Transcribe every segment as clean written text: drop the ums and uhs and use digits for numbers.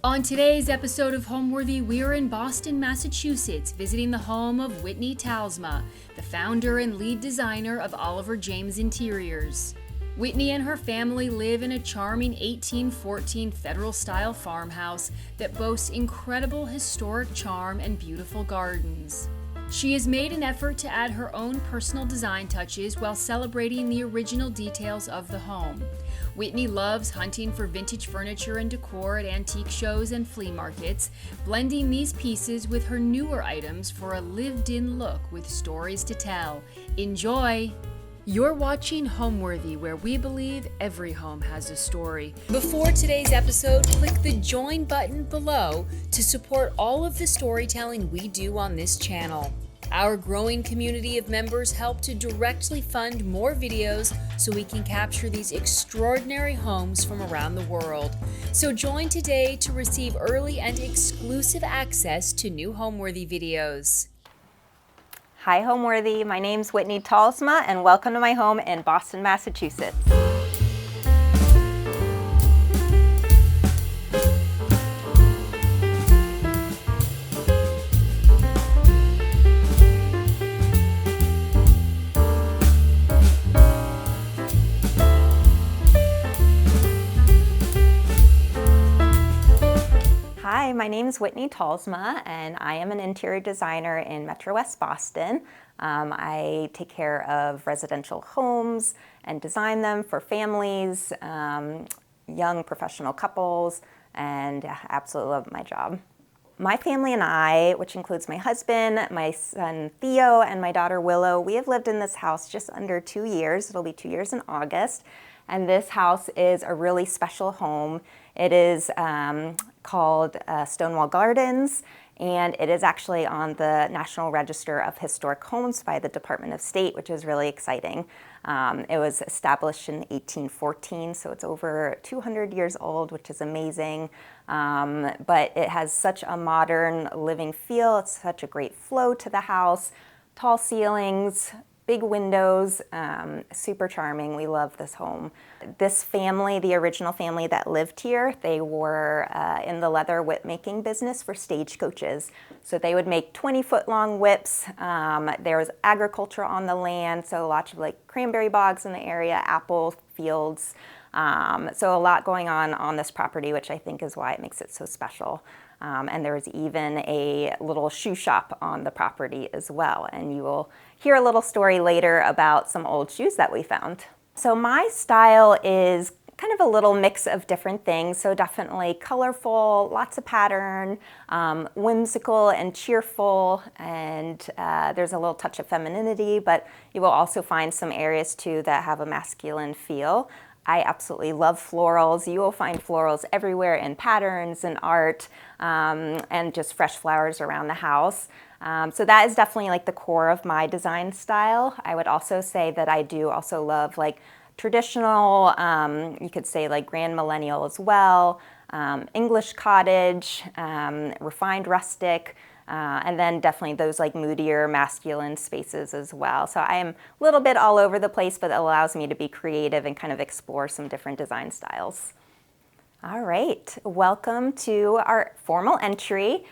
On today's episode of Homeworthy, we are in Boston, Massachusetts, visiting the home of Whitney Talsma, the founder and lead designer of Oliver James Interiors. Whitney and her family live in a charming 1814 Federal-style farmhouse that boasts incredible historic charm and beautiful gardens. She has made an effort to add her own personal design touches while celebrating the original details of the home. Whitney loves hunting for vintage furniture and decor at antique shows and flea markets, blending these pieces with her newer items for a lived-in look with stories to tell. Enjoy! You're watching Homeworthy, where we believe every home has a story. Before today's episode, click the join button below to support all of the storytelling we do on this channel. Our growing community of members help to directly fund more videos so we can capture these extraordinary homes from around the world. So join today to receive early and exclusive access to new Homeworthy videos. Hi Homeworthy, my name's Whitney Talsma and welcome to my home in Boston, Massachusetts. Hi, my name is Whitney Talsma and I am an interior designer in Metro West Boston. I take care of residential homes and design them for families, young professional couples, and absolutely love my job. My family and I, which includes my husband, my son Theo, and my daughter Willow, we have lived in this house just under 2 years. It'll be 2 years in August. And this house is a really special home. It is called Stonewall Gardens, and it is actually on the National Register of Historic Homes by the Department of State, which is really exciting. It was established in 1814, so it's over 200 years old, which is amazing. But it has such a modern living feel. It's such a great flow to the house, tall ceilings, big windows, super charming. We love this home. This family, the original family that lived here, they were in the leather whip making business for stagecoaches. So they would make 20-foot long whips. There was agriculture on the land, so lots of like cranberry bogs in the area, apple fields. So a lot going on this property, which I think is why it makes it so special. And there's even a little shoe shop on the property as well. And you will hear a little story later about some old shoes that we found. So my style is kind of a little mix of different things. So definitely colorful, lots of pattern, whimsical and cheerful, and there's a little touch of femininity, but you will also find some areas too that have a masculine feel. I absolutely love florals. You will find florals everywhere in patterns and art, and just fresh flowers around the house. So that is definitely like the core of my design style. I would also say that I do also love like traditional, you could say like grand millennial as well, English cottage, refined rustic, and then definitely those like moodier masculine spaces as well. So I am a little bit all over the place, but it allows me to be creative and kind of explore some different design styles. All right, welcome to our formal entry.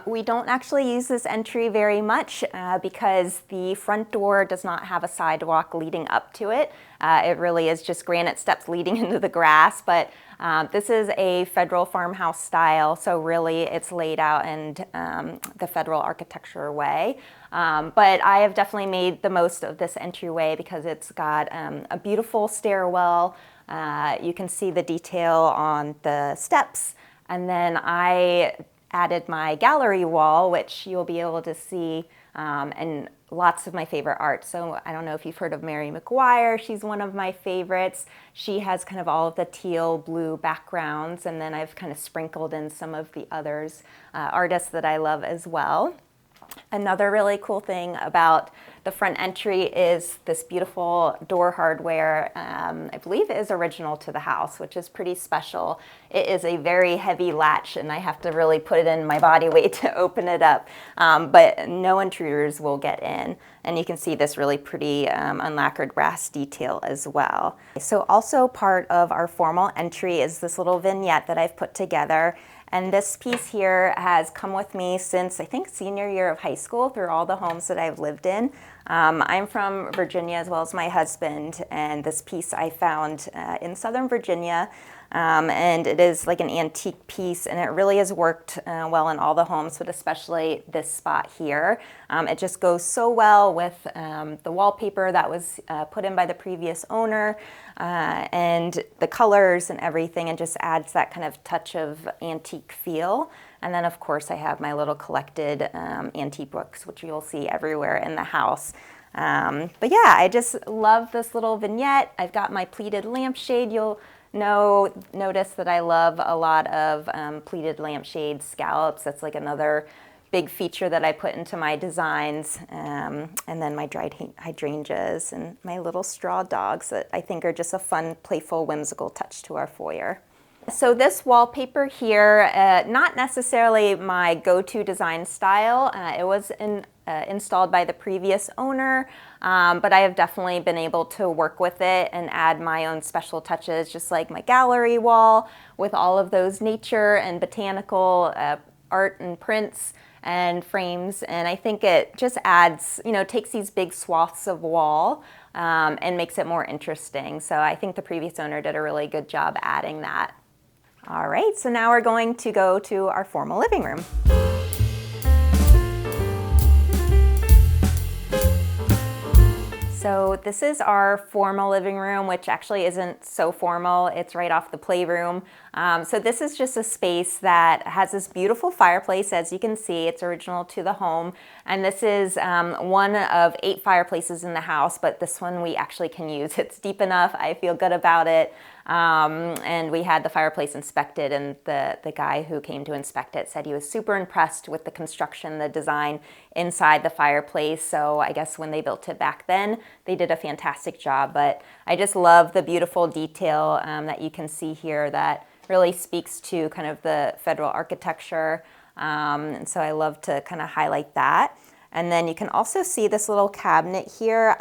We don't actually use this entry very much because the front door does not have a sidewalk leading up to it. It really is just granite steps leading into the grass, but this is a federal farmhouse style, so really it's laid out in the federal architecture way. But I have definitely made the most of this entryway because it's got a beautiful stairwell. You can see the detail on the steps, and then I added my gallery wall, which you'll be able to see, and lots of my favorite art. So I don't know if you've heard of Mary McGuire. She's one of my favorites. She has kind of all of the teal blue backgrounds, and then I've kind of sprinkled in some of the others, artists that I love as well. Another really cool thing about the front entry is this beautiful door hardware. I believe it is original to the house, which is pretty special. It is a very heavy latch and I have to really put it in my body weight to open it up, but no intruders will get in. And you can see this really pretty unlacquered brass detail as well. So also part of our formal entry is this little vignette that I've put together. And this piece here has come with me since, I think, senior year of high school through all the homes that I've lived in. I'm from Virginia as well as my husband, and this piece I found in Southern Virginia. And it is like an antique piece, and it really has worked well in all the homes, but especially this spot here. It just goes so well with the wallpaper that was put in by the previous owner, and the colors and everything, and just adds that kind of touch of antique feel. And then of course I have my little collected antique books, which you'll see everywhere in the house. But yeah, I just love this little vignette. I've got my pleated lampshade. You'll notice that I love a lot of pleated lampshade scallops. That's like another big feature that I put into my designs. And then my dried hydrangeas and my little straw dogs that I think are just a fun, playful, whimsical touch to our foyer. So this wallpaper here, not necessarily my go-to design style. It was installed by the previous owner, but I have definitely been able to work with it and add my own special touches, just like my gallery wall with all of those nature and botanical art and prints and frames. And I think it just adds, takes these big swaths of wall and makes it more interesting. So I think the previous owner did a really good job adding that. All right, so now we're going to go to our formal living room. So this is our formal living room, which actually isn't so formal. It's right off the playroom. So this is just a space that has this beautiful fireplace. As you can see, it's original to the home. And this is one of 8 fireplaces in the house, but this one we actually can use. It's deep enough. I feel good about it. And we had the fireplace inspected, and the guy who came to inspect it said he was super impressed with the construction, the design inside the fireplace. So I guess when they built it back then, they did a fantastic job. But I just love the beautiful detail that you can see here that really speaks to kind of the federal architecture. And so I love to kind of highlight that. And then you can also see this little cabinet here.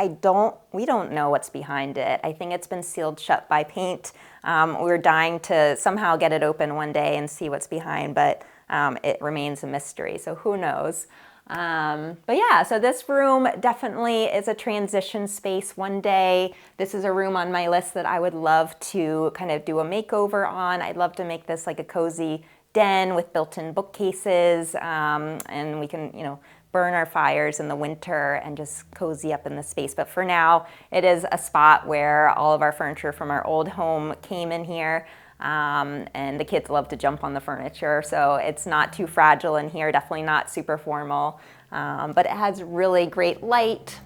We don't know what's behind it. I think it's been sealed shut by paint. We're dying to somehow get it open one day and see what's behind, but it remains a mystery, so who knows. But yeah, so this room definitely is a transition space one day. This is a room on my list that I would love to kind of do a makeover on. I'd love to make this like a cozy den with built-in bookcases, and we can, burn our fires in the winter and just cozy up in the space. But for now, it is a spot where all of our furniture from our old home came in here, and the kids love to jump on the furniture, so it's not too fragile in here, definitely not super formal, but it has really great light,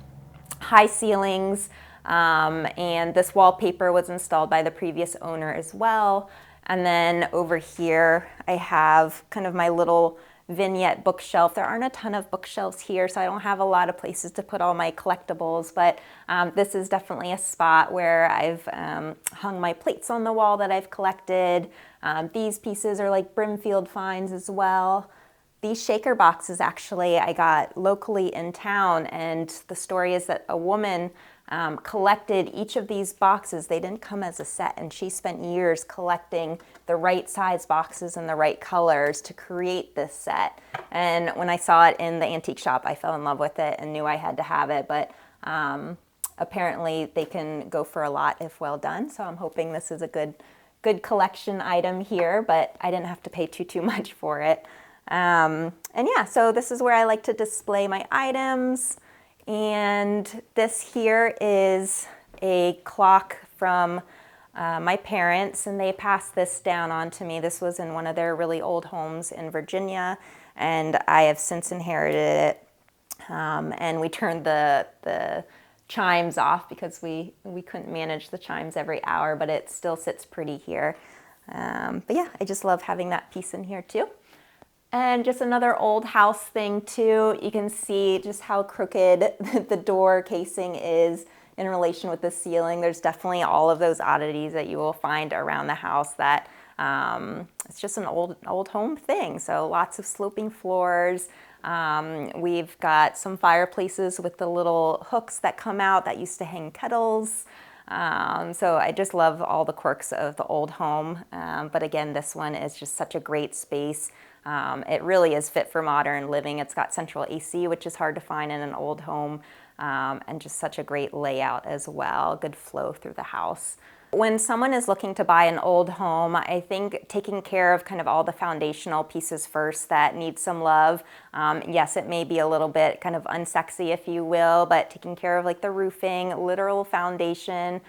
high ceilings, and this wallpaper was installed by the previous owner as well. And then over here, I have kind of my little vignette bookshelf. There aren't a ton of bookshelves here, so I don't have a lot of places to put all my collectibles, but this is definitely a spot where I've hung my plates on the wall that I've collected. These pieces are like Brimfield finds as well. These shaker boxes actually I got locally in town, and the story is that a woman collected each of these boxes. They didn't come as a set, and she spent years collecting the right size boxes and the right colors to create this set. And when I saw it in the antique shop, I fell in love with it and knew I had to have it, but apparently they can go for a lot if well done, so I'm hoping this is a good collection item here, but I didn't have to pay too much for it. And yeah, so this is where I like to display my items. And this here is a clock from my parents, and they passed this down on to me. This was in one of their really old homes in Virginia, and I have since inherited it. And we turned the chimes off because we couldn't manage the chimes every hour, but it still sits pretty here. But yeah, I just love having that piece in here too. And just another old house thing too, you can see just how crooked the door casing is in relation with the ceiling. There's definitely all of those oddities that you will find around the house that it's just an old home thing. So lots of sloping floors. We've got some fireplaces with the little hooks that come out that used to hang kettles. So I just love all the quirks of the old home. But again, this one is just such a great space. It really is fit for modern living. It's got central AC, which is hard to find in an old home, and just such a great layout as well. Good flow through the house. When someone is looking to buy an old home, I think taking care of kind of all the foundational pieces first that need some love. Yes, it may be a little bit kind of unsexy, if you will, but taking care of like the roofing, literal foundation,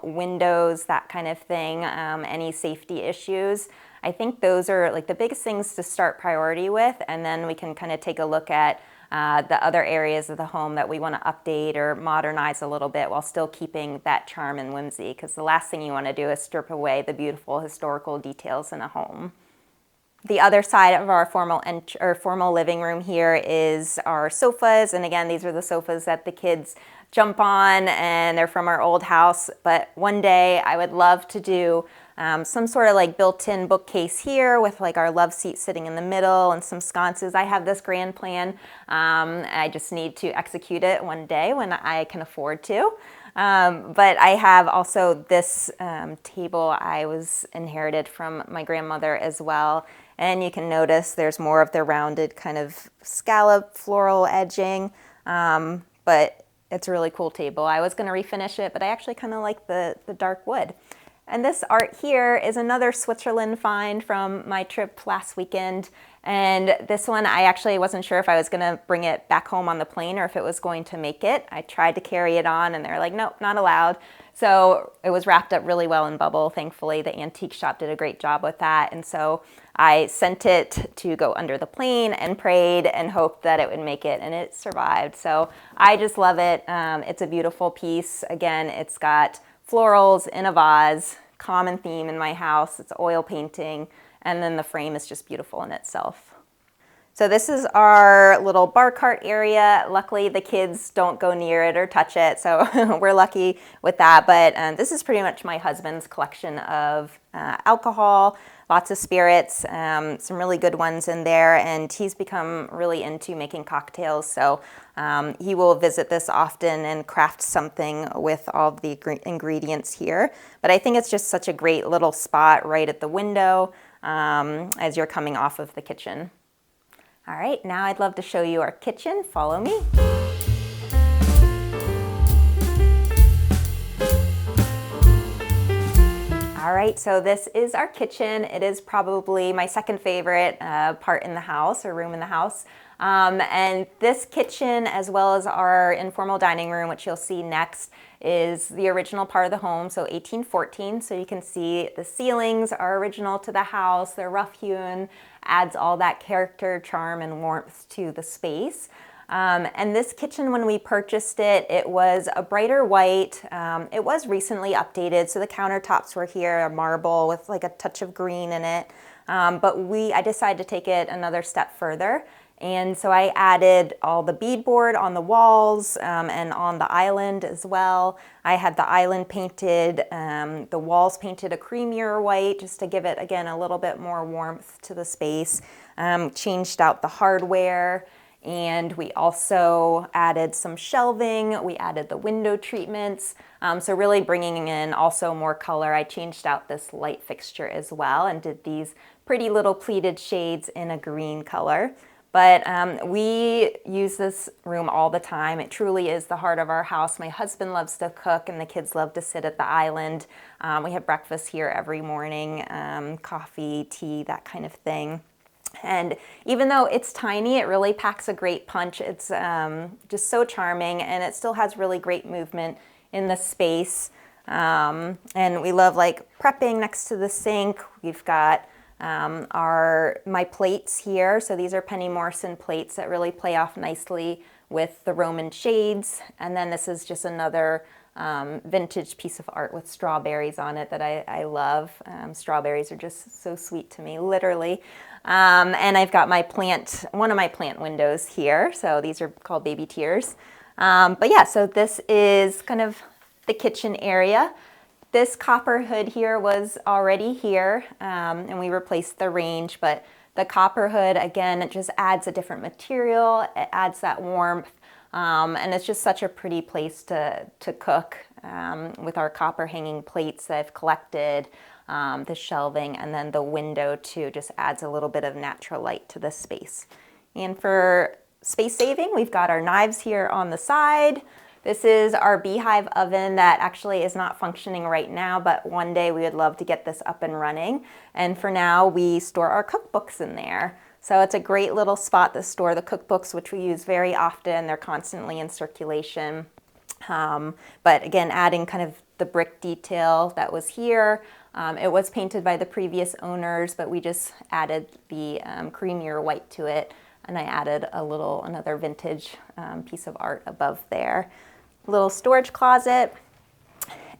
windows, that kind of thing, any safety issues. I think those are like the biggest things to start priority with, and then we can kind of take a look at the other areas of the home that we want to update or modernize a little bit while still keeping that charm and whimsy, because the last thing you want to do is strip away the beautiful historical details in a home. The other side of our formal living room here is our sofas, and again, these are the sofas that the kids jump on, and they're from our old house. But one day I would love to do some sort of like built-in bookcase here with like our love seat sitting in the middle and some sconces. I have this grand plan. I just need to execute it one day when I can afford to. But I have also this table I was inherited from my grandmother as well. And you can notice there's more of the rounded kind of scallop floral edging, but it's a really cool table. I was gonna refinish it, but I actually kind of like the dark wood. And this art here is another Switzerland find from my trip last weekend. And this one, I actually wasn't sure if I was gonna bring it back home on the plane or if it was going to make it. I tried to carry it on and they're like, nope, not allowed. So it was wrapped up really well in bubble. Thankfully, the antique shop did a great job with that. And so I sent it to go under the plane and prayed and hoped that it would make it, and it survived. So I just love it. It's a beautiful piece. Again, it's got florals in a vase, common theme in my house. It's oil painting, and then the frame is just beautiful in itself. So this is our little bar cart area. Luckily, the kids don't go near it or touch it, so we're lucky with that. But this is pretty much my husband's collection of alcohol, lots of spirits, some really good ones in there, and he's become really into making cocktails. So he will visit this often and craft something with all the ingredients here. But I think it's just such a great little spot right at the window as you're coming off of the kitchen. All right, now I'd love to show you our kitchen. Follow me. All right, so this is our kitchen. It is probably my second favorite part in the house or room in the house. And this kitchen, as well as our informal dining room, which you'll see next, is the original part of the home, so 1814. So you can see the ceilings are original to the house. They're rough hewn, adds all that character, charm, and warmth to the space. And this kitchen, when we purchased it, it was a brighter white. It was recently updated, so the countertops were here, a marble with like a touch of green in it. But I decided to take it another step further. And so I added all the beadboard on the walls and on the island as well. I had the island painted, the walls painted a creamier white just to give it, again, a little bit more warmth to the space. Changed out the hardware, and we also added some shelving. We added the window treatments. So really bringing in also more color. I changed out this light fixture as well and did these pretty little pleated shades in a green color. But we use this room all the time. It truly is the heart of our house. My husband loves to cook and the kids love to sit at the island. We have breakfast here every morning, coffee, tea, that kind of thing. And even though it's tiny, it really packs a great punch. It's just so charming, and it still has really great movement in the space. And we love like prepping next to the sink. We've got my plates here. So these are Penny Morrison plates that really play off nicely with the Roman shades. And then this is just another vintage piece of art with strawberries on it that I love. Strawberries are just so sweet to me, literally. And I've got one of my plant windows here. So these are called baby tears. But yeah, so this is kind of the kitchen area. This copper hood here was already here, and we replaced the range, but the copper hood, again, it just adds a different material. It adds that warmth. And it's just such a pretty place to cook with our copper hanging plates that I've collected, the shelving, and then the window too just adds a little bit of natural light to this space. And for space saving, we've got our knives here on the side. This is our beehive oven that actually is not functioning right now, but one day we would love to get this up and running. And for now, we store our cookbooks in there. So it's a great little spot to store the cookbooks, which we use very often. They're constantly in circulation. But again, adding kind of the brick detail that was here. It was painted by the previous owners, but we just added the creamier white to it. And I added another vintage piece of art above there. Little storage closet.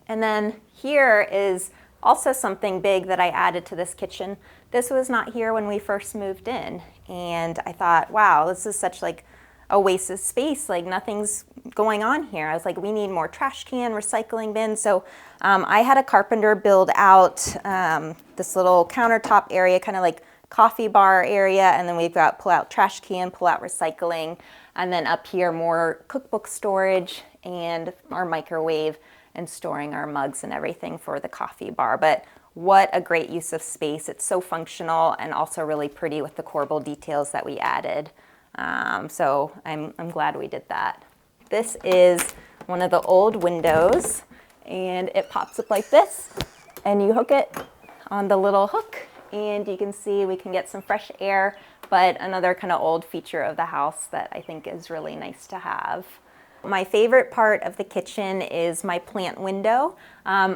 And then here is also something big that I added to this kitchen. This was not here when we first moved in. And I thought, wow, this is such like a waste of space. Like nothing's going on here. I was like, we need more trash can, recycling bin. So I had a carpenter build out this little countertop area, kind of like coffee bar area. And then we've got pull out trash can, pull out recycling. And then up here, more cookbook storage and our microwave and storing our mugs and everything for the coffee bar. But what a great use of space. It's so functional and also really pretty with the corbel details that we added. So I'm glad we did that. This is one of the old windows and it pops up like this and you hook it on the little hook and you can see we can get some fresh air, but another kind of old feature of the house that I think is really nice to have. My favorite part of the kitchen is my plant window,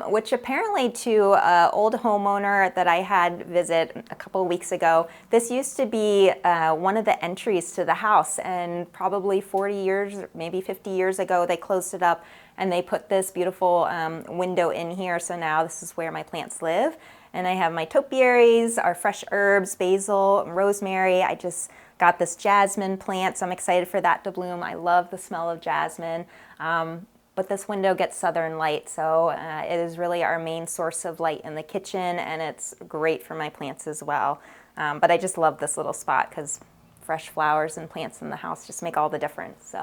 which apparently to an old homeowner that I had visit a couple of weeks ago, this used to be one of the entries to the house, and probably 40 years, maybe 50 years ago, they closed it up and they put this beautiful window in here. So now this is where my plants live. And I have my topiaries, our fresh herbs, basil, rosemary. I just got this jasmine plant, so I'm excited for that to bloom. I love the smell of jasmine. But this window gets southern light, so it is really our main source of light in the kitchen, and it's great for my plants as well. But I just love this little spot because fresh flowers and plants in the house just make all the difference.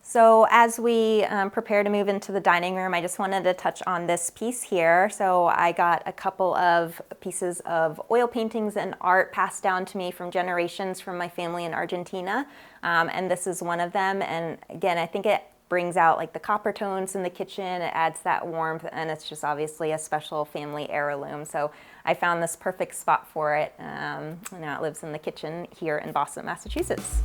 So as we prepare to move into the dining room, I just wanted to touch on this piece here. So I got a couple of pieces of oil paintings and art passed down to me from generations from my family in Argentina. And this is one of them. And again, I think it brings out like the copper tones in the kitchen. It adds that warmth, and it's just obviously a special family heirloom. So I found this perfect spot for it. Now it lives in the kitchen here in Boston, Massachusetts.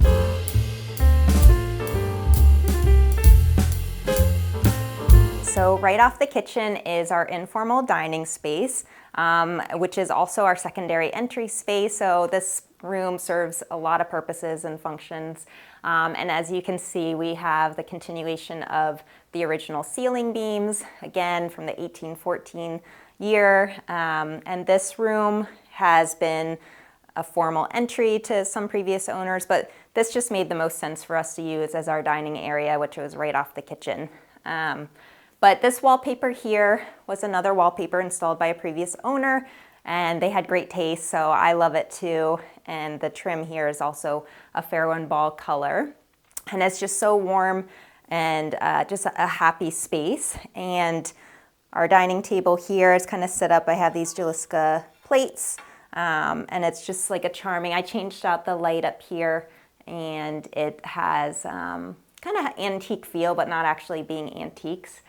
So right off the kitchen is our informal dining space, which is also our secondary entry space. So this room serves a lot of purposes and functions. And as you can see, we have the continuation of the original ceiling beams, again from the 1814 year. And this room has been a formal entry to some previous owners, but this just made the most sense for us to use as our dining area, which was right off the kitchen. But this wallpaper here was another wallpaper installed by a previous owner, and they had great taste, so I love it too. And the trim here is also a fair and ball color. And it's just so warm and just a happy space. And our dining table here is kind of set up. I have these Jalisca plates, and it's just like a charming, I changed out the light up here, and it has kind of antique feel, but not actually being antiques.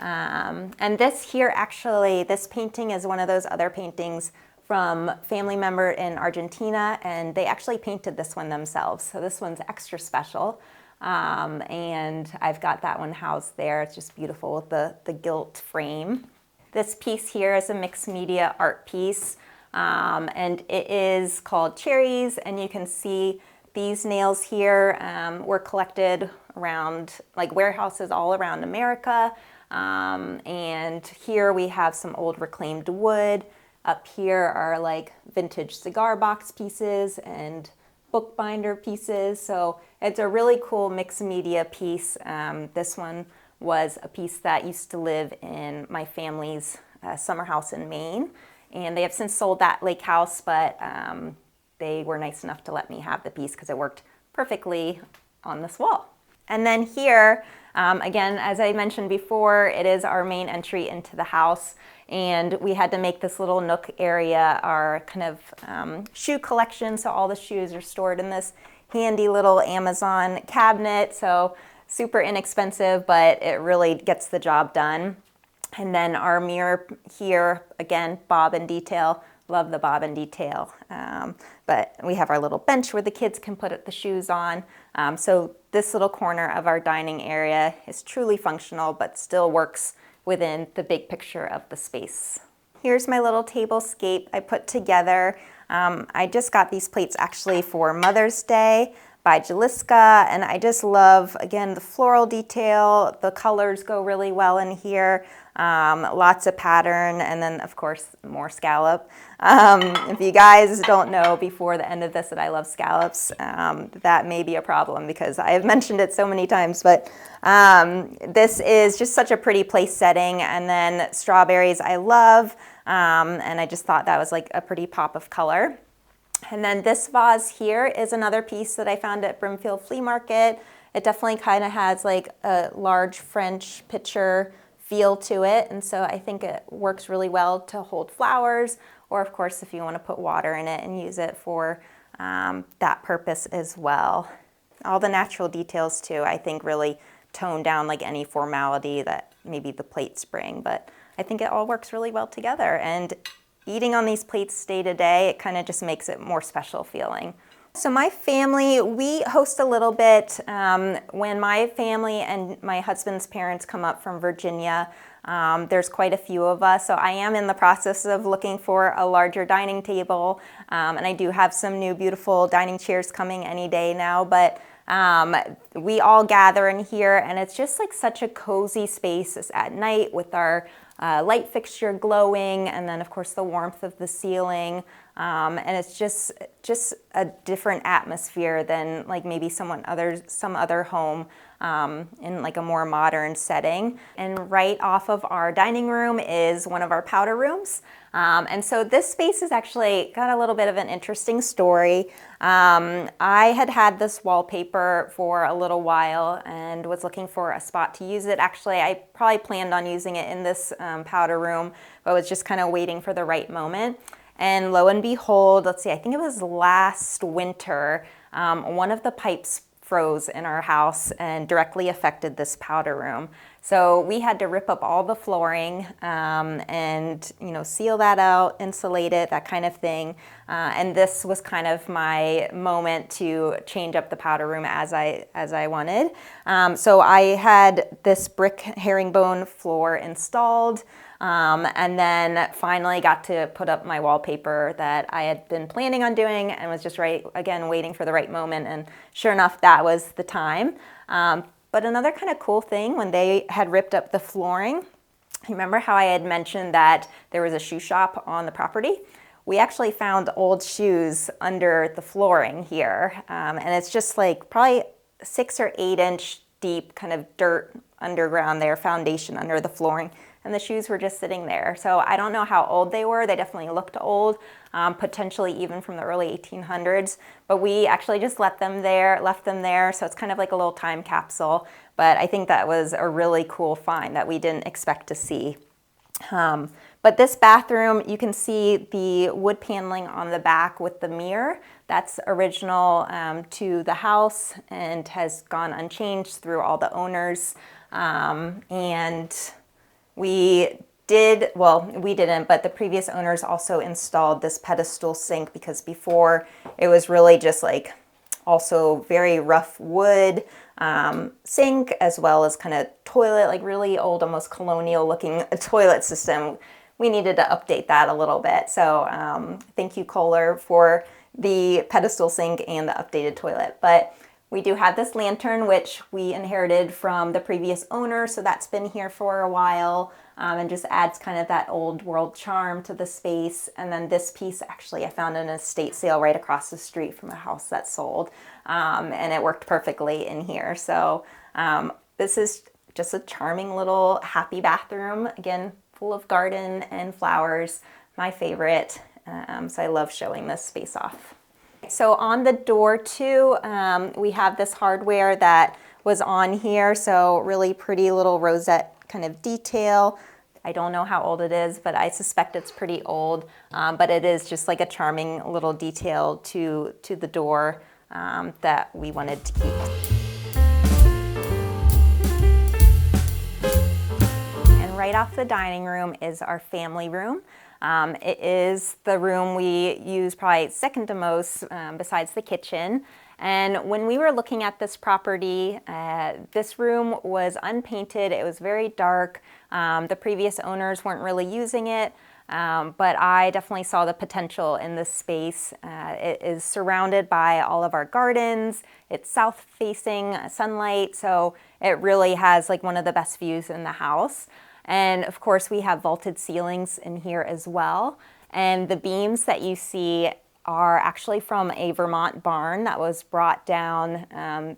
And this here, actually, this painting is one of those other paintings from family member in Argentina, and they actually painted this one themselves. So this one's extra special. And I've got that one housed there. It's just beautiful with the gilt frame. This piece here is a mixed media art piece, and it is called Cherries, and you can see these nails here were collected around like warehouses all around America. And here we have some old reclaimed wood. Up here are like vintage cigar box pieces and bookbinder pieces. So it's a really cool mixed media piece. This one was a piece that used to live in my family's summer house in Maine. And they have since sold that lake house, but they were nice enough to let me have the piece because it worked perfectly on this wall. And then here, again, as I mentioned before, it is our main entry into the house. And we had to make this little nook area our kind of shoe collection. So all the shoes are stored in this handy little Amazon cabinet. So super inexpensive, but it really gets the job done. And then our mirror here, again, bob and detail. Love the bob and detail. But we have our little bench where the kids can put the shoes on. So this little corner of our dining area is truly functional, but still works within the big picture of the space. Here's my little tablescape I put together. I just got these plates actually for Mother's Day by Jaliska, and I just love, again, the floral detail. The colors go really well in here. Lots of pattern, and then of course more scallop. If you guys don't know before the end of this that I love scallops, that may be a problem because I have mentioned it so many times, but this is just such a pretty place setting. And then strawberries I love, and I just thought that was like a pretty pop of color. And then this vase here is another piece that I found at Brimfield Flea Market. It definitely kind of has like a large French pitcher feel to it, and so I think it works really well to hold flowers, or of course if you want to put water in it and use it for that purpose as well. All the natural details too, I think, really tone down like any formality that maybe the plates bring, but I think it all works really well together. And eating on these plates day to day, it kind of just makes it more special feeling. So my family, we host a little bit. When my family and my husband's parents come up from Virginia, there's quite a few of us. So I am in the process of looking for a larger dining table. And I do have some new beautiful dining chairs coming any day now. But we all gather in here, and it's just like such a cozy space at night with our light fixture glowing, and then of course the warmth of the ceiling. And it's just a different atmosphere than like maybe some other home in like a more modern setting. And right off of our dining room is one of our powder rooms. And so this space has actually got a little bit of an interesting story. I had this wallpaper for a little while and was looking for a spot to use it. Actually, I probably planned on using it in this powder room, but was just kind of waiting for the right moment. And lo and behold, let's see, I think it was last winter, one of the pipes froze in our house and directly affected this powder room. So we had to rip up all the flooring and seal that out, insulate it, that kind of thing. And this was kind of my moment to change up the powder room as I wanted. So I had this brick herringbone floor installed. And then finally got to put up my wallpaper that I had been planning on doing and was just waiting for the right moment. And sure enough, that was the time. But another kind of cool thing, when they had ripped up the flooring, remember how I had mentioned that there was a shoe shop on the property? We actually found old shoes under the flooring here. And it's just like probably 6 or 8 inch deep kind of dirt underground there, foundation under the flooring. And the shoes were just sitting there. So I don't know how old they were. They definitely looked old, potentially even from the early 1800s. But we actually just left them there. So it's kind of like a little time capsule. But I think that was a really cool find that we didn't expect to see. But this bathroom, you can see the wood paneling on the back with the mirror. That's original to the house and has gone unchanged through all the owners. We didn't, but the previous owners also installed this pedestal sink because before it was really just like also very rough wood sink, as well as kind of toilet, like really old, almost colonial looking toilet system. We needed to update that a little bit. So thank you, Kohler, for the pedestal sink and the updated toilet. But we do have this lantern, which we inherited from the previous owner, so that's been here for a while and just adds kind of that old world charm to the space. And then this piece, actually, I found in an estate sale right across the street from a house that sold, and it worked perfectly in here. So this is just a charming little happy bathroom, again, full of garden and flowers, my favorite. So I love showing this space off. So on the door too, we have this hardware that was on here, so really pretty little rosette kind of detail. I don't know how old it is, but I suspect it's pretty old, but it is just like a charming little detail to the door that we wanted to keep. And right off the dining room is our family room. It is the room we use probably second to most besides the kitchen. And when we were looking at this property, this room was unpainted. It was very dark. The previous owners weren't really using it, but I definitely saw the potential in this space. It is surrounded by all of our gardens. It's south-facing sunlight, so it really has like one of the best views in the house. And of course, we have vaulted ceilings in here as well. And the beams that you see are actually from a Vermont barn that was brought down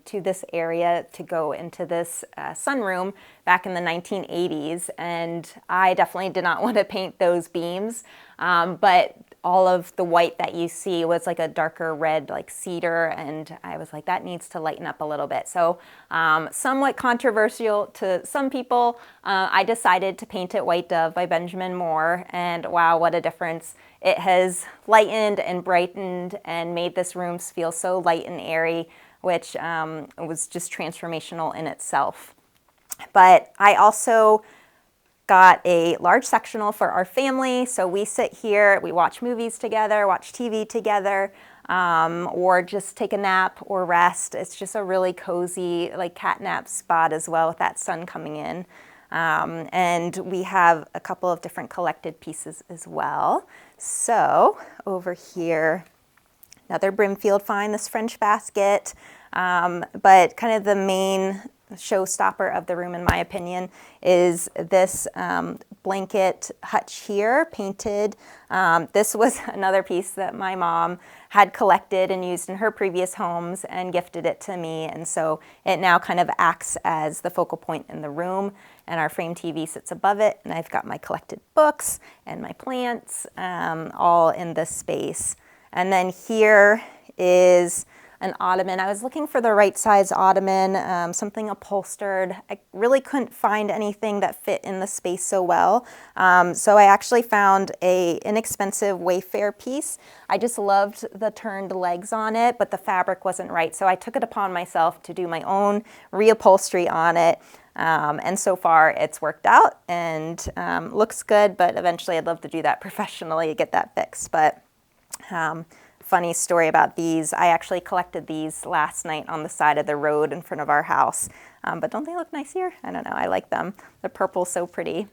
to this area to go into this sunroom back in the 1980s. And I definitely did not want to paint those beams, but all of the white that you see was like a darker red, like cedar, and I was like, that needs to lighten up a little bit. So somewhat controversial to some people, I decided to paint it White Dove by Benjamin Moore, and wow, what a difference. It has lightened and brightened and made this room feel so light and airy, which was just transformational in itself. But I also got a large sectional for our family, so we sit here, we watch movies together, watch TV together, or just take a nap or rest. It's just a really cozy like cat nap spot as well with that sun coming in. And we have a couple of different collected pieces as well. So over here, another Brimfield find, this French basket, but kind of the main showstopper of the room, in my opinion, is this blanket hutch here, painted. This was another piece that my mom had collected and used in her previous homes and gifted it to me, and so it now kind of acts as the focal point in the room, and our frame TV sits above it, and I've got my collected books and my plants all in this space. And then here is an ottoman. I was looking for the right size ottoman, something upholstered. I really couldn't find anything that fit in the space so well. So I actually found an inexpensive Wayfair piece. I just loved the turned legs on it, but the fabric wasn't right. So I took it upon myself to do my own reupholstery on it. And so far it's worked out and looks good, but eventually I'd love to do that professionally, get that fixed. But funny story about these, I actually collected these last night on the side of the road in front of our house. But don't they look nice here? I don't know, I like them. The purple's so pretty.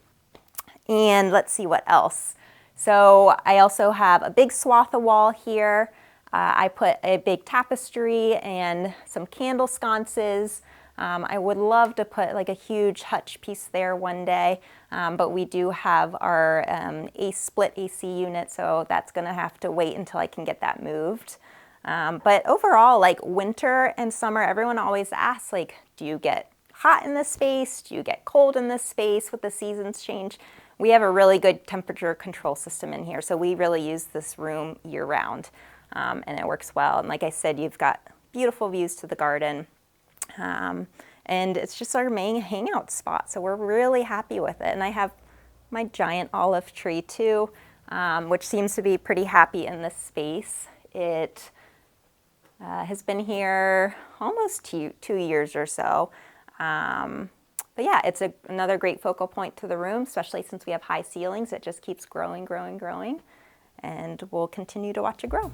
And let's see what else. So I also have a big swath of wall here. I put a big tapestry and some candle sconces. I would love to put like a huge hutch piece there one day, but we do have our split AC unit, so that's gonna have to wait until I can get that moved. But overall, like winter and summer, everyone always asks, like, do you get hot in this space? Do you get cold in this space with the seasons change? We have a really good temperature control system in here, so we really use this room year round, and it works well. And like I said, you've got beautiful views to the garden. And it's just our main hangout spot, so we're really happy with it. And I have my giant olive tree too, which seems to be pretty happy in this space. It has been here almost 2 years or so. But yeah, it's another great focal point to the room, especially since we have high ceilings. It just keeps growing, growing, growing, and we'll continue to watch it grow.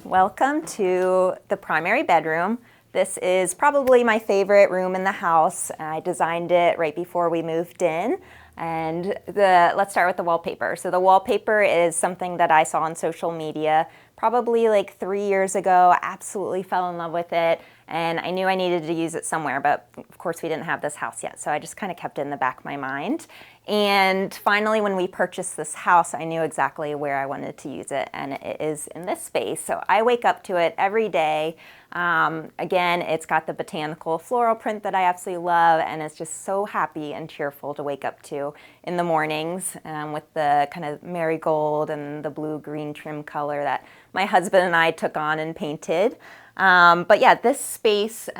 Welcome to the primary bedroom. This is probably my favorite room in the house. I designed it right before we moved in. And let's start with the wallpaper. So the wallpaper is something that I saw on social media probably like 3 years ago. Absolutely fell in love with it. And I knew I needed to use it somewhere, but of course we didn't have this house yet. So I just kind of kept it in the back of my mind. And finally, when we purchased this house, I knew exactly where I wanted to use it, and it is in this space. So I wake up to it every day. Again, it's got the botanical floral print that I absolutely love, and it's just so happy and cheerful to wake up to in the mornings, with the kind of marigold and the blue-green trim color that my husband and I took on and painted. But yeah, this space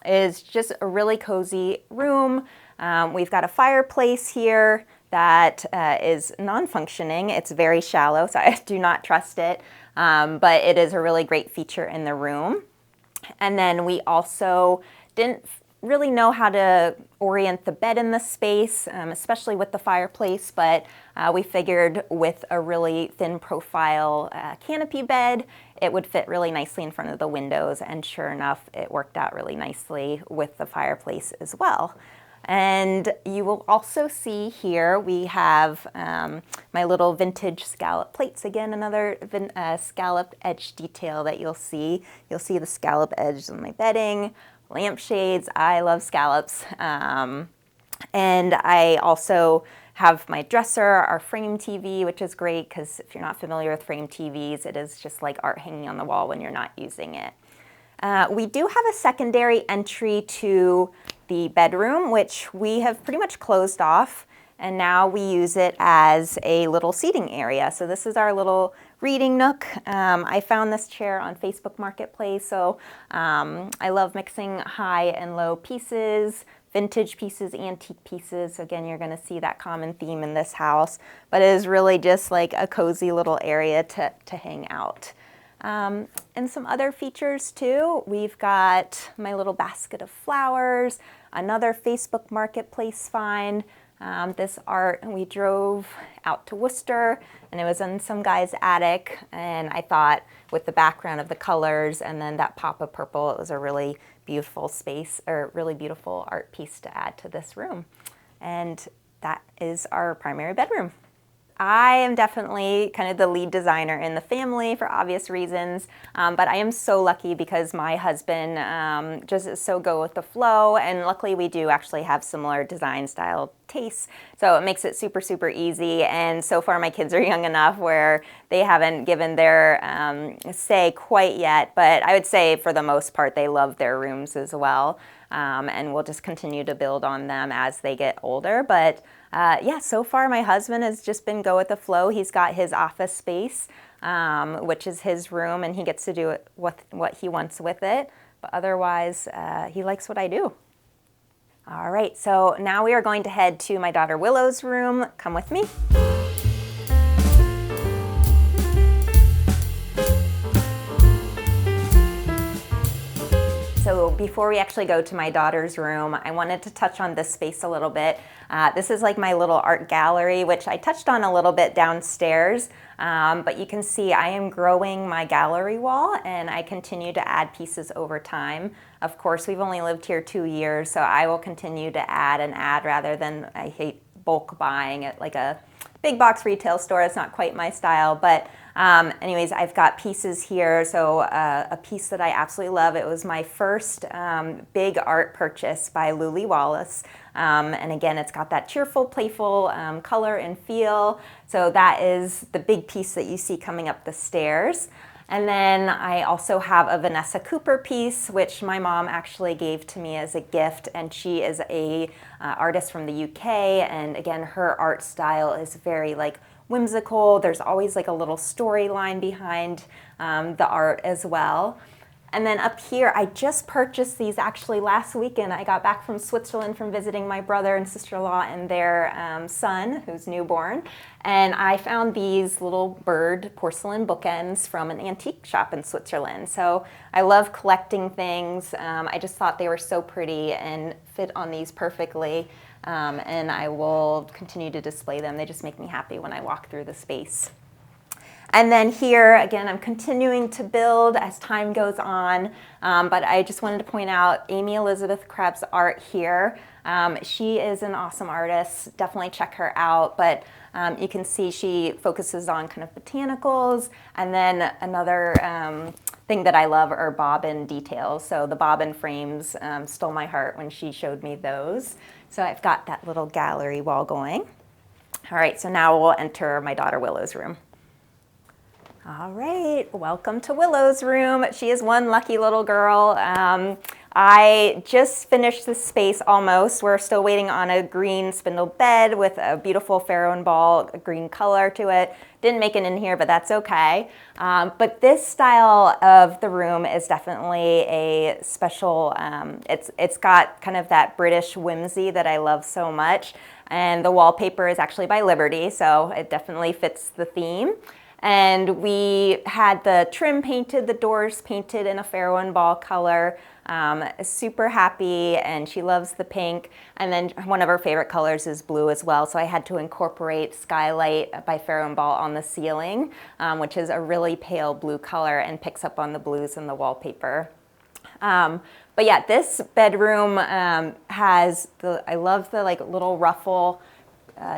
is just a really cozy room. We've got a fireplace here that is non-functioning. It's very shallow, so I do not trust it, but it is a really great feature in the room. And then we also didn't really know how to orient the bed in the space, especially with the fireplace, but we figured with a really thin profile canopy bed, it would fit really nicely in front of the windows, and sure enough, it worked out really nicely with the fireplace as well. And you will also see here we have my little vintage scallop plates. Again, another scalloped edge detail that you'll see. You'll see the scallop edge on my bedding, lampshades. I love scallops. And I also have my dresser, our frame TV, which is great because if you're not familiar with frame TVs, it is just like art hanging on the wall when you're not using it. We do have a secondary entry to the bedroom, which we have pretty much closed off, and now we use it as a little seating area. So this is our little reading nook. I found this chair on Facebook Marketplace, so I love mixing high and low pieces, vintage pieces, antique pieces. So again, you're gonna see that common theme in this house, but it is really just like a cozy little area to hang out. And some other features too. We've got my little basket of flowers, another Facebook Marketplace find. This art, we drove out to Worcester and it was in some guy's attic, and I thought with the background of the colors and then that pop of purple, it was a really beautiful space, or really beautiful art piece to add to this room. And that is our primary bedroom. I am definitely kind of the lead designer in the family for obvious reasons, but I am so lucky because my husband just is so go with the flow, and luckily we do actually have similar design style tastes, so it makes it super, super easy. And so far my kids are young enough where they haven't given their say quite yet, but I would say for the most part they love their rooms as well, and we'll just continue to build on them as they get older. But yeah, so far my husband has just been go with the flow. He's got his office space, which is his room, and he gets to do it with what he wants with it. But otherwise, he likes what I do. All right, so now we are going to head to my daughter Willow's room. Come with me. So before we actually go to my daughter's room, I wanted to touch on this space a little bit. This is like my little art gallery, which I touched on a little bit downstairs, but you can see I am growing my gallery wall, and I continue to add pieces over time. Of course, we've only lived here 2 years, so I will continue to add and add rather than, I hate bulk buying at like a big box retail store. It's not quite my style, but anyways, I've got pieces here. So a piece that I absolutely love, it was my first big art purchase by Luli Wallace. And again, it's got that cheerful, playful color and feel. So that is the big piece that you see coming up the stairs. And then I also have a Vanessa Cooper piece, which my mom actually gave to me as a gift, and she is a artist from the UK, and again, her art style is very like whimsical. There's always like a little storyline behind the art as well. And then up here, I just purchased these actually last weekend. I got back from Switzerland from visiting my brother and sister-in-law and their son, who's newborn. And I found these little bird porcelain bookends from an antique shop in Switzerland. So I love collecting things. I just thought they were so pretty and fit on these perfectly. And I will continue to display them. They just make me happy when I walk through the space. And then here, again, I'm continuing to build as time goes on, but I just wanted to point out Amy Elizabeth Krebs' art here. She is an awesome artist. Definitely check her out, but you can see she focuses on kind of botanicals. And then another thing that I love are bobbin details. So the bobbin frames stole my heart when she showed me those. So I've got that little gallery wall going. All right, so now we'll enter my daughter Willow's room. All right, welcome to Willow's room. She is one lucky little girl. I just finished this space almost. We're still waiting on a green spindle bed with a beautiful Pharaoh and ball green color to it. Didn't make it in here, but that's okay. But this style of the room is definitely a special, it's got kind of that British whimsy that I love so much. And the wallpaper is actually by Liberty, so it definitely fits the theme. And we had the trim painted, the doors painted in a Pharaoh and ball color. Super happy, and she loves the pink. And then one of her favorite colors is blue as well. So I had to incorporate Skylight by Pharaoh and Ball on the ceiling, which is a really pale blue color and picks up on the blues in the wallpaper. But yeah, this bedroom has I love the like little ruffle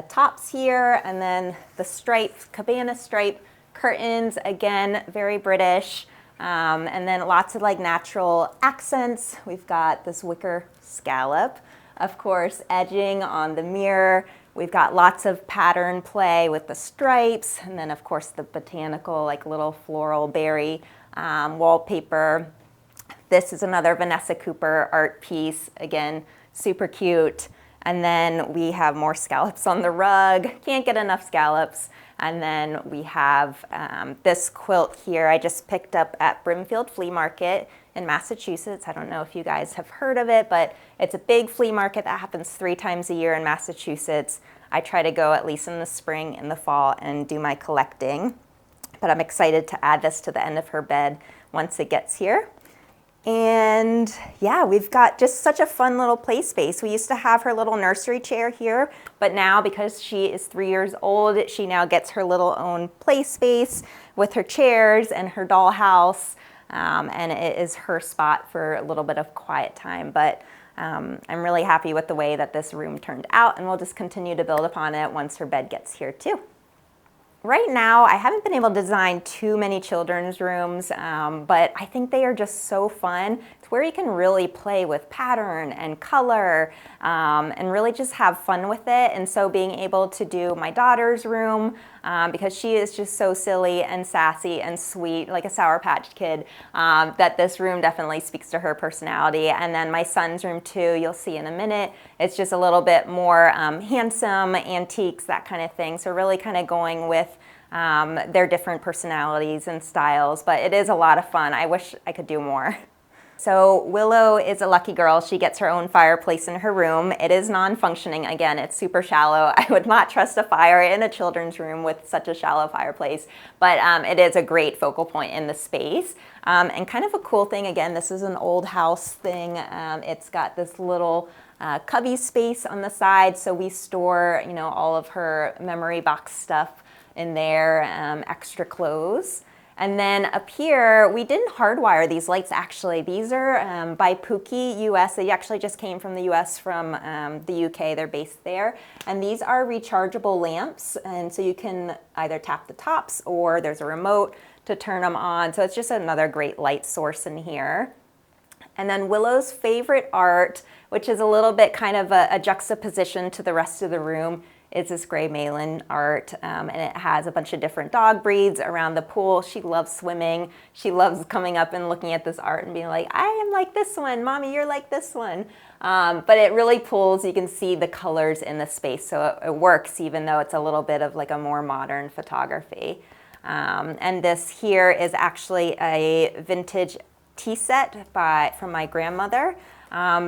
tops here, and then the stripe, cabana stripe curtains, again, very British. And then lots of like natural accents. We've got this wicker scallop, of course, edging on the mirror. We've got lots of pattern play with the stripes, and then of course the botanical like little floral berry wallpaper. This is another Vanessa Cooper art piece, again, super cute. And then we have more scallops on the rug. Can't get enough scallops. And then we have this quilt here I just picked up at Brimfield Flea Market in Massachusetts. I don't know if you guys have heard of it, but it's a big flea market that happens 3 times a year in Massachusetts. I try to go at least in the spring and the fall and do my collecting. But I'm excited to add this to the end of her bed once it gets here. And yeah, we've got just such a fun little play space. We used to have her little nursery chair here, but now because she is 3 years old, she now gets her little own play space with her chairs and her dollhouse, and it is her spot for a little bit of quiet time. But I'm really happy with the way that this room turned out, and we'll just continue to build upon it once her bed gets here too. Right now, I haven't been able to design too many children's rooms, but I think they are just so fun. It's where you can really play with pattern and color and really just have fun with it. And so being able to do my daughter's room, because she is just so silly and sassy and sweet, like a Sour Patch Kid, that this room definitely speaks to her personality. And then my son's room too, you'll see in a minute. It's just a little bit more handsome, antiques, that kind of thing. So really kind of going with their different personalities and styles, but it is a lot of fun. I wish I could do more. So Willow is a lucky girl. She gets her own fireplace in her room. It is non-functioning. Again, it's super shallow. I would not trust a fire in a children's room with such a shallow fireplace, but it is a great focal point in the space. And kind of a cool thing, again, this is an old house thing. It's got this little cubby space on the side, so we store, you know, all of her memory box stuff in there, extra clothes. And then up here, we didn't hardwire these lights actually. These are by Pookie US. They actually just came from the US from the UK. They're based there. And these are rechargeable lamps. And so you can either tap the tops or there's a remote to turn them on. So it's just another great light source in here. And then Willow's favorite art, which is a little bit kind of a juxtaposition to the rest of the room, is this gray Malin art, and it has a bunch of different dog breeds around the pool. She loves swimming. She loves coming up and looking at this art and being like, I am like this one, Mommy, you're like this one. But it really pulls, you can see the colors in the space, so it works even though it's a little bit of like a more modern photography. And this here is actually a vintage tea set from my grandmother.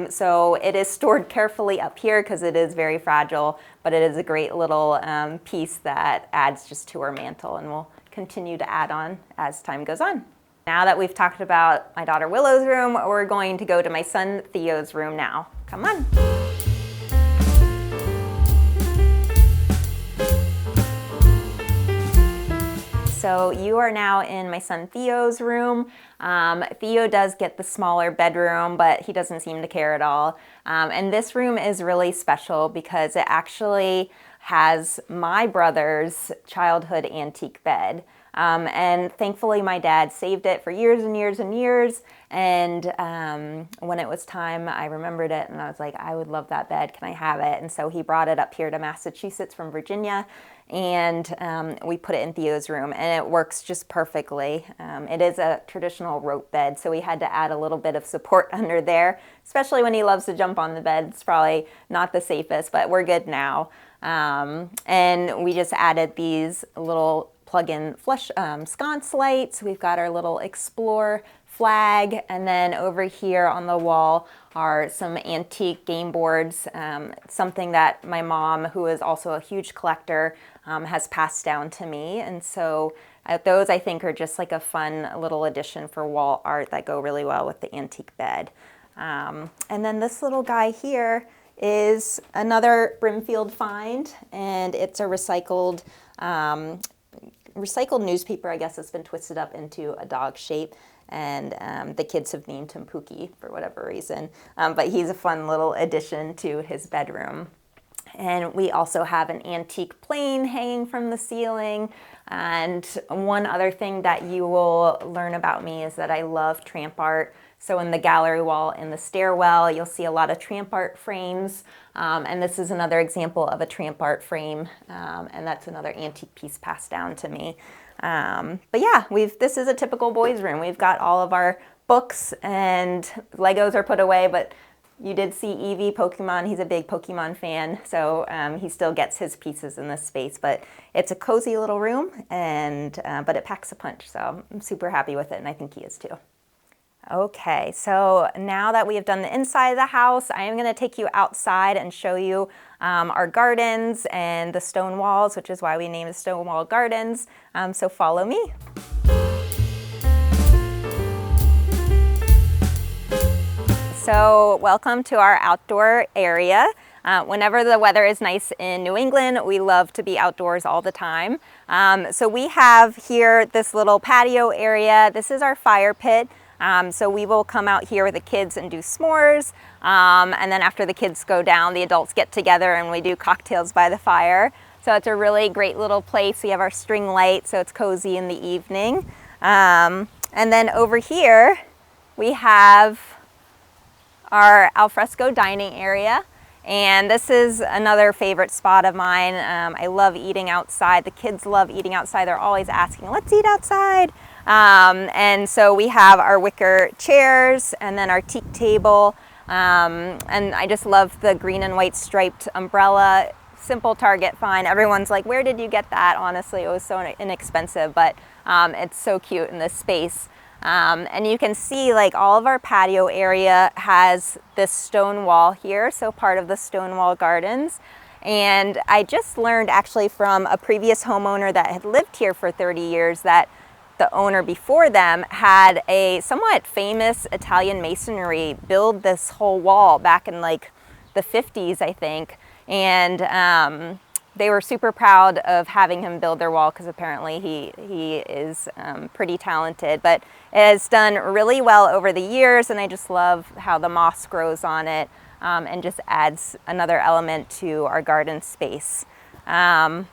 So it is stored carefully up here because it is very fragile, but it is a great little piece that adds just to her mantle, and we'll continue to add on as time goes on. Now that we've talked about my daughter Willow's room, we're going to go to my son Theo's room now. Come on. So you are now in my son Theo's room. Theo does get the smaller bedroom, but he doesn't seem to care at all. And this room is really special because it actually has my brother's childhood antique bed. And thankfully my dad saved it for years and years and years. And when it was time, I remembered it and I was like, I would love that bed. Can I have it? And so he brought it up here to Massachusetts from Virginia, and we put it in Theo's room, and it works just perfectly. It is a traditional rope bed, so we had to add a little bit of support under there, especially when he loves to jump on the bed. It's probably not the safest, but we're good now. And we just added these little plug-in flush sconce lights. We've got our little Explore flag, and then over here on the wall are some antique game boards, something that my mom, who is also a huge collector, has passed down to me. And so those I think are just like a fun little addition for wall art that go really well with the antique bed. And then this little guy here is another Brimfield find, and it's a recycled newspaper, I guess. It's been twisted up into a dog shape, and the kids have named him Pookie for whatever reason, but he's a fun little addition to his bedroom. And we also have an antique plane hanging from the ceiling. And one other thing that you will learn about me is that I love tramp art. So in the gallery wall in the stairwell, you'll see a lot of tramp art frames. And this is another example of a tramp art frame. And that's another antique piece passed down to me. But yeah, this is a typical boys' room. We've got all of our books and Legos are put away, but you did see Eevee Pokemon. He's a big Pokemon fan, so he still gets his pieces in this space. But it's a cozy little room, and but it packs a punch, so I'm super happy with it, and I think he is too. Okay, so now that we have done the inside of the house, I am going to take you outside and show you our gardens and the stone walls, which is why we named it Stonewall Gardens. So follow me. So welcome to our outdoor area. Whenever the weather is nice in New England, we love to be outdoors all the time. So we have here this little patio area. This is our fire pit. So we will come out here with the kids and do s'mores. And then after the kids go down, the adults get together and we do cocktails by the fire. So it's a really great little place. We have our string light, so it's cozy in the evening. And then over here, we have our alfresco dining area, and this is another favorite spot of mine. I love eating outside. The kids love eating outside. They're always asking, let's eat outside. And so we have our wicker chairs and then our teak table, and I just love the green and white striped umbrella. Simple Target find. Everyone's like, where did you get that? Honestly, it was so inexpensive, but it's so cute in this space. And you can see like all of our patio area has this stone wall here, so part of the Stonewall Gardens. And I just learned actually from a previous homeowner that had lived here for 30 years that the owner before them had a somewhat famous Italian masonry build this whole wall back in like the 50s, I think. And they were super proud of having him build their wall because apparently he is pretty talented. But it has done really well over the years, and I just love how the moss grows on it and just adds another element to our garden space. And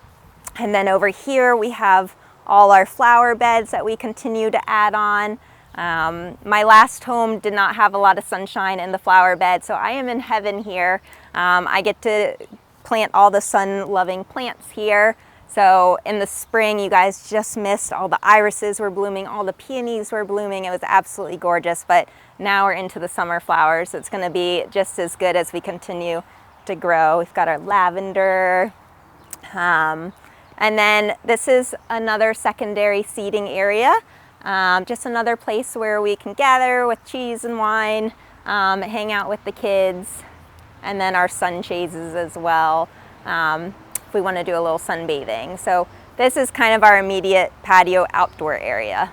then over here we have all our flower beds that we continue to add on. My last home did not have a lot of sunshine in the flower bed, so I am in heaven here. I get to plant all the sun-loving plants here. So in the spring, you guys just missed all the irises were blooming, all the peonies were blooming. It was absolutely gorgeous, but now we're into the summer flowers. So it's gonna be just as good as we continue to grow. We've got our lavender. And then this is another secondary seating area. Just another place where we can gather with cheese and wine, hang out with the kids, and then our sun chases as well. If we want to do a little sunbathing. So this is kind of our immediate patio outdoor area.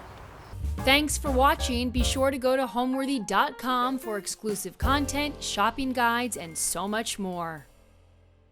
Thanks for watching. Be sure to go to homeworthy.com for exclusive content, shopping guides, and so much more.